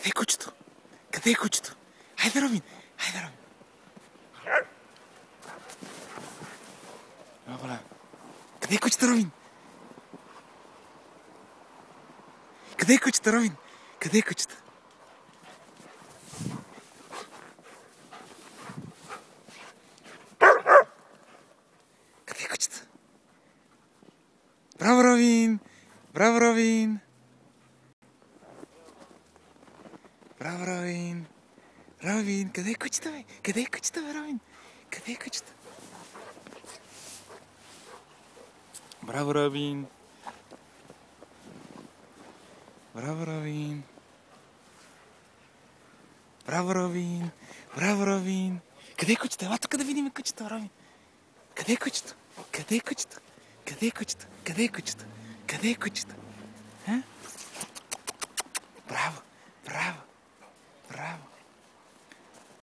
Къде е кучето? Къде е кучето? Хайде, Ромин! Хайде, Ромин! Къде е кучето, Ромин? Къде е кучето, Ромин? Къде е кучето? Къде е кучето? Браво, Ромин! Браво, Ромин! Браво, Ромин! Ромин, къде е кучето, бе? Къде е кучето, бе, Ромин? Къде е кучето? Браво, Ромин! Браво, Ромин! Браво, Ромин! Браво, Ромин! Къде е кучето? Ела тук да видим кучето, Ромин! Къде е кучето? Къде е кучето? Къде е кучето? Къде е кучето? Къде е кучето? Браво!